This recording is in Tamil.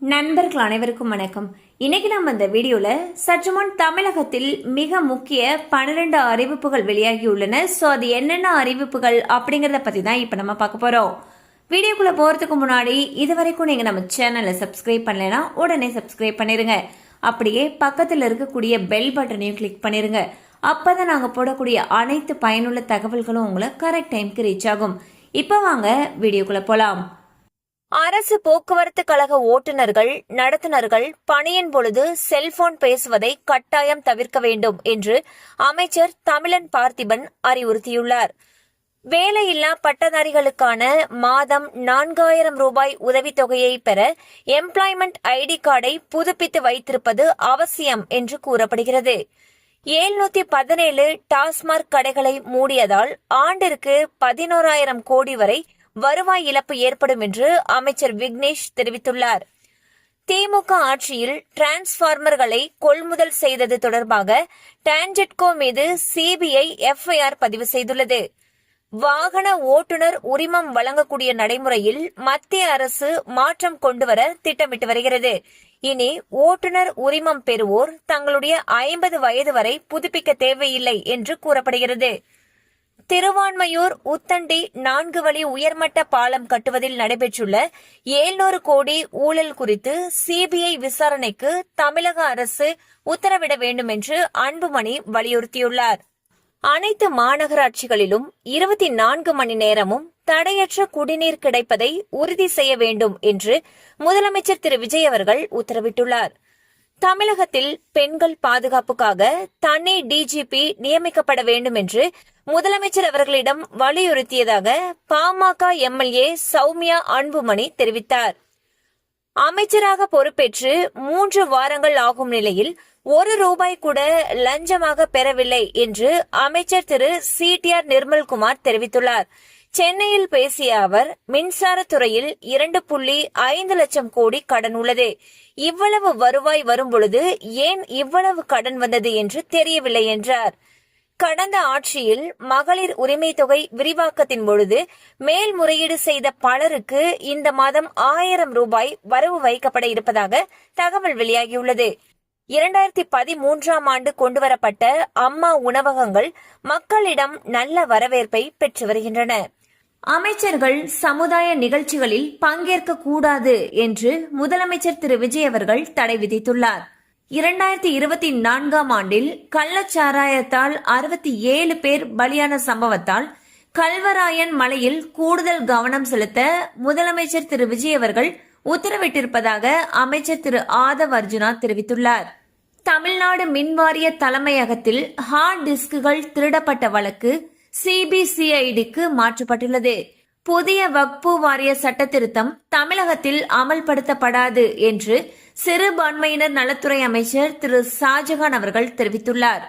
நண்பர்கள் அனைவருக்கும் வணக்கம். இன்னைக்கு நம்ம இந்த வீடியோல சற்று முன் தமிழகத்தில் மிக முக்கிய 12 அறிவிப்புகள் வெளியாகியுள்ளன. ஸோ அது என்னென்ன அறிவிப்புகள் அப்படிங்கறத பத்தி தான் இப்ப நம்ம பார்க்க போறோம். வீடியோக்குள்ள போறதுக்கு முன்னாடி இதுவரைக்கும் நீங்க நம்ம சேனலை சப்ஸ்கிரைப் பண்ணலைன்னா உடனே சப்ஸ்கிரைப் பண்ணிருங்க. அப்படியே பக்கத்தில் இருக்கக்கூடிய பெல் பட்டனையும் கிளிக் பண்ணிருங்க. அப்பதான் நாங்க போடக்கூடிய அனைத்து பயனுள்ள தகவல்களும் உங்களை கரெக்ட் டைம்க்கு ரீச் ஆகும். இப்ப வாங்க வீடியோக்குள்ள போலாம். அரசு போக்குவரத்து கழக ஓட்டுநர்கள் நடத்துனர்கள் பணியின் பொழுது செல்போன் பேசுவதை கட்டாயம் தவிர்க்க வேண்டும் என்று அமைச்சர் தமிழன் பார்த்திபன் அறிவுறுத்தியுள்ளார். வேலையில்லா பட்டதாரிகளுக்கான மாதம் 4000 ரூபாய் உதவித்தொகையை பெற எம்ப்ளாய்மெண்ட் ஐடி கார்டை புதுப்பித்து வைத்திருப்பது அவசியம் என்று கூறப்படுகிறது. 717 டாஸ்மாக் கடைகளை மூடியதால் ஆண்டிற்கு 11,000 கோடி வரை வருவாய் இழப்பு ஏற்படும் என்று அமைச்சர் விக்னேஷ் தெரிவித்துள்ளார். திமுக ஆட்சியில் டிரான்ஸ்பார்மர்களை கொள்முதல் செய்தது தொடர்பாக டான்ஜெட்கோ மீது சிபிஐ எஃப்ஐஆர் பதிவு செய்துள்ளது. வாகன ஓட்டுநர் உரிமம் வழங்கக்கூடிய நடைமுறையில் மத்திய அரசு மாற்றம் கொண்டுவர திட்டமிட்டு வருகிறது. இனி ஓட்டுநர் உரிமம் பெறுவோர் தங்களுடைய 50 வயது வரை புதுப்பிக்க தேவையில்லை என்று கூறப்படுகிறது. திருவான்மையூர் உத்தண்டி 4 வழி உயர்மட்ட பாலம் கட்டுவதில் நடைபெற்றுள்ள 700 கோடி ஊழல் குறித்து சிபிஐ விசாரணைக்கு தமிழக அரசு உத்தரவிட வேண்டும் என்று அன்புமணி வலியுறுத்தியுள்ளார். அனைத்து மாநகராட்சிகளிலும் 24 மணி நேரமும் தடையற்ற குடிநீர் கிடைப்பதை உறுதி செய்ய வேண்டும் என்று முதலமைச்சர் திரு விஜய் அவர்கள் உத்தரவிட்டுள்ளார். தமிழகத்தில் பெண்கள் பாதுகாப்புக்காக தனி டிஜிபி நியமிக்கப்பட வேண்டும் என்று முதலமைச்சர் அவர்களிடம் வலியுறுத்தியதாக பாமக எம்எல்ஏ சௌமியா அன்புமணி தெரிவித்தார். அமைச்சராக பொறுப்பேற்று 3 வாரங்கள் ஆகும் நிலையில் 1 ரூபாய் கூட லஞ்சமாக பெறவில்லை என்று அமைச்சர் திரு CTR நிர்மல்குமார் தெரிவித்துள்ளார். சென்னையில் பேசிய அவர், மின்சாரத்துறையில் 2.5 லட்சம் கோடி கடன் உள்ளது. இவ்வளவு வருவாய் வரும்பொழுது ஏன் இவ்வளவு கடன் வந்தது என்று தெரியவில்லை என்றார். கடந்த ஆட்சியில் மகளிர் உரிமை தொகை விரிவாக்கத்தின் பொழுது மேல்முறையீடு செய்த பலருக்கு இந்த மாதம் 1000 ரூபாய் வரவு வைக்கப்பட இருப்பதாக தகவல் வெளியாகியுள்ளது. 2013ஆம் ஆண்டு கொண்டுவரப்பட்ட அம்மா உணவகங்கள் மக்களிடம் நல்ல வரவேற்பை பெற்று வருகின்றன. அமைச்சர்கள் சமுதாய நிகழ்ச்சிகளில் பங்கேற்க கூடாது என்று முதலமைச்சர் திரு விஜய் அவர்கள் தடை விதித்துள்ளார். 2024ஆம் ஆண்டில் கள்ளச்சாராயத்தால் 67 பேர் பலியான சம்பவத்தால் கல்வராயன் மலையில் கூடுதல் கவனம் செலுத்த முதலமைச்சர் திரு விஜய் அவர்கள் உத்தரவிட்டிருப்பதாக அமைச்சர் திரு ஆதவ் அர்ஜுனா தெரிவித்துள்ளார். தமிழ்நாடு மின்வாரிய தலைமையகத்தில் ஹார்ட் டிஸ்குகள் திருடப்பட்ட வழக்கு சிபிசிஐடிக்கு மாற்றப்பட்டுள்ளது. புதிய வக்பு வாரிய சட்ட திருத்தம் தமிழகத்தில் அமல்படுத்தப்படாது என்று சிறுபான்மையினர் நலத்துறை அமைச்சர் திரு ஷாஜகான் அவர்கள் தெரிவித்துள்ளார்.